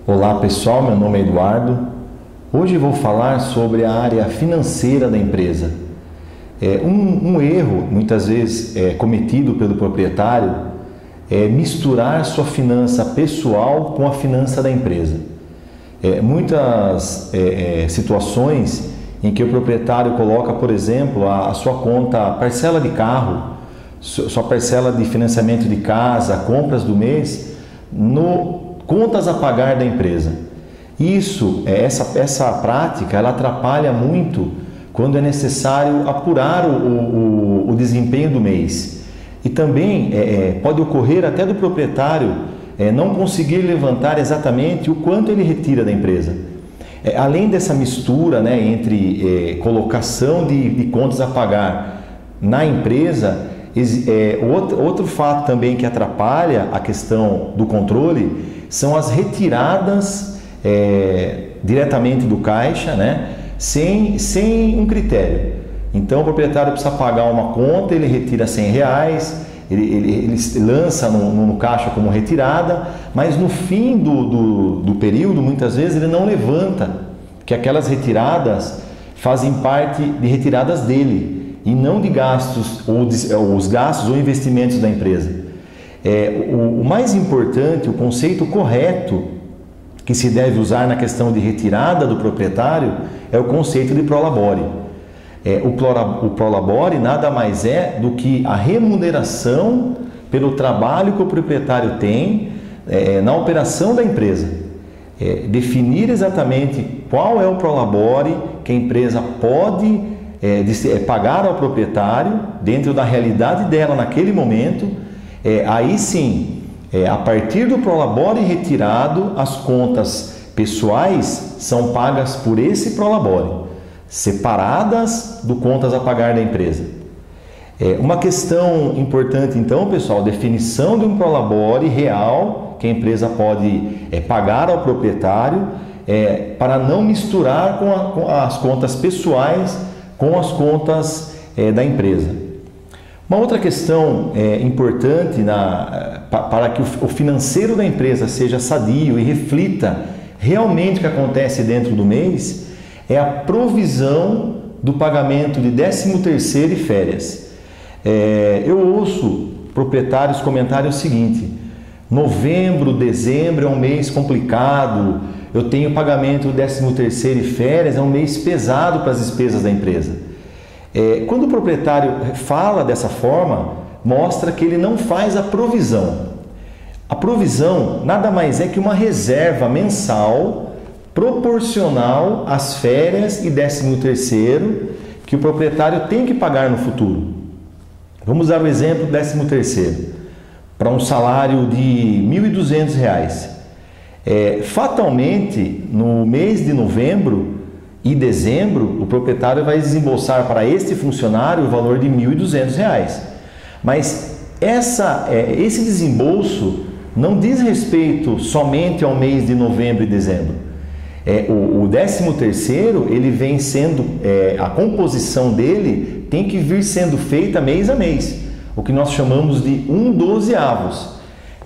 Olá pessoal, meu nome é Eduardo. Hoje vou falar sobre a área financeira da empresa. Um erro, muitas vezes cometido pelo proprietário, é misturar sua finança pessoal com a finança da empresa. Muitas situações em que o proprietário coloca, por exemplo, a sua conta parcela de carro, sua parcela de financiamento de casa, compras do mês, no contas a pagar da empresa. Essa prática, ela atrapalha muito quando é necessário apurar o desempenho do mês. E também pode ocorrer até do proprietário não conseguir levantar exatamente o quanto ele retira da empresa. Além dessa mistura, entre colocação de contas a pagar na empresa, outro fato também que atrapalha a questão do controle são as retiradas diretamente do caixa, sem um critério. Então o proprietário precisa pagar uma conta, ele retira R$100, ele lança no caixa como retirada, mas no fim do período, muitas vezes, ele não levanta, que aquelas retiradas fazem parte de retiradas dele e não de gastos, ou os gastos ou investimentos da empresa. O mais importante, o conceito correto que se deve usar na questão de retirada do proprietário é o conceito de prolabore. O prolabore nada mais é do que a remuneração pelo trabalho que o proprietário tem na operação da empresa. Definir exatamente qual é o prolabore que a empresa pode pagar ao proprietário dentro da realidade dela naquele momento. Aí sim, a partir do prolabore retirado, as contas pessoais são pagas por esse prolabore, separadas do contas a pagar da empresa. Uma questão importante então, pessoal, definição de um prolabore real que a empresa pode pagar ao proprietário, para não misturar com as contas pessoais com as contas da empresa. Uma outra questão importante para que o financeiro da empresa seja sadio e reflita realmente o que acontece dentro do mês é a provisão do pagamento de 13º e férias. Eu ouço proprietários comentarem o seguinte: novembro, dezembro é um mês complicado, eu tenho pagamento do 13º e férias, é um mês pesado para as despesas da empresa. Quando o proprietário fala dessa forma, mostra que ele não faz a provisão. A provisão nada mais é que uma reserva mensal proporcional às férias e 13º que o proprietário tem que pagar no futuro. Vamos dar o exemplo do 13º. Para um salário de R$1.200. Fatalmente, no mês de novembro e dezembro, o proprietário vai desembolsar para este funcionário o valor de R$1.200. Mas esse desembolso não diz respeito somente ao mês de novembro e dezembro. O 13º, ele vem sendo, a composição dele tem que vir sendo feita mês a mês, o que nós chamamos de 1/12.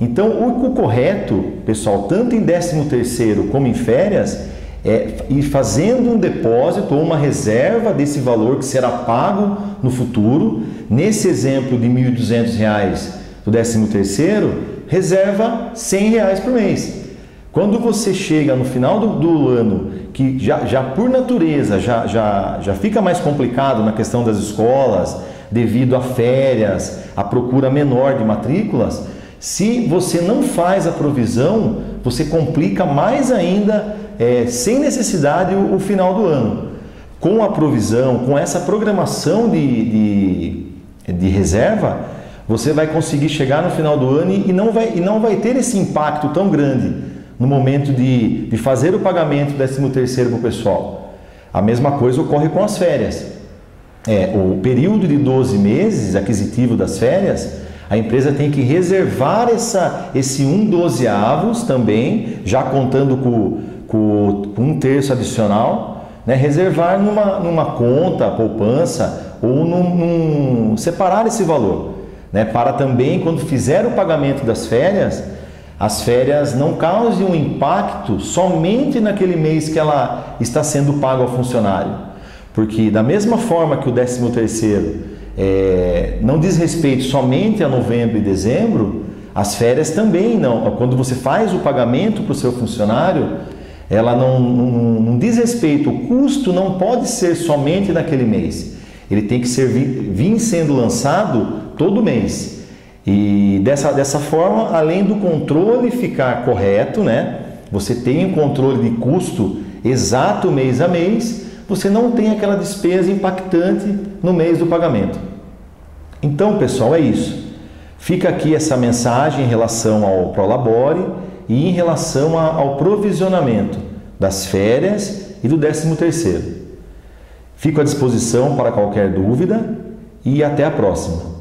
Então, o correto, pessoal, tanto em 13º como em férias, ir fazendo um depósito ou uma reserva desse valor que será pago no futuro. Nesse exemplo de R$1.200 do 13º, reserva R$100 por mês. Quando você chega no final do ano, que já por natureza já fica mais complicado na questão das escolas, devido a férias, a procura menor de matrículas, se você não faz a provisão, você complica mais ainda, sem necessidade, o final do ano. Com a provisão, com essa programação de reserva, você vai conseguir chegar no final do ano e não vai ter esse impacto tão grande no momento de fazer o pagamento do 13º para o pessoal. A mesma coisa ocorre com as férias. O período de 12 meses aquisitivo das férias, a empresa tem que reservar esse 1/12 também, já contando com 1/3 adicional, reservar numa conta, poupança, ou separar esse valor, para também, quando fizer o pagamento das férias, as férias não causem um impacto somente naquele mês que ela está sendo paga ao funcionário. Porque da mesma forma que o 13º não diz respeito somente a novembro e dezembro, as férias também não. Quando você faz o pagamento para o seu funcionário, ela não diz respeito, o custo não pode ser somente naquele mês. Ele tem que vir sendo lançado todo mês. E dessa forma, além do controle ficar correto, né? Você tem um controle de custo exato mês a mês, você não tem aquela despesa impactante no mês do pagamento. Então, pessoal, é isso. Fica aqui essa mensagem em relação ao Prolabore e em relação ao provisionamento das férias e do 13º. Fico à disposição para qualquer dúvida e até a próxima.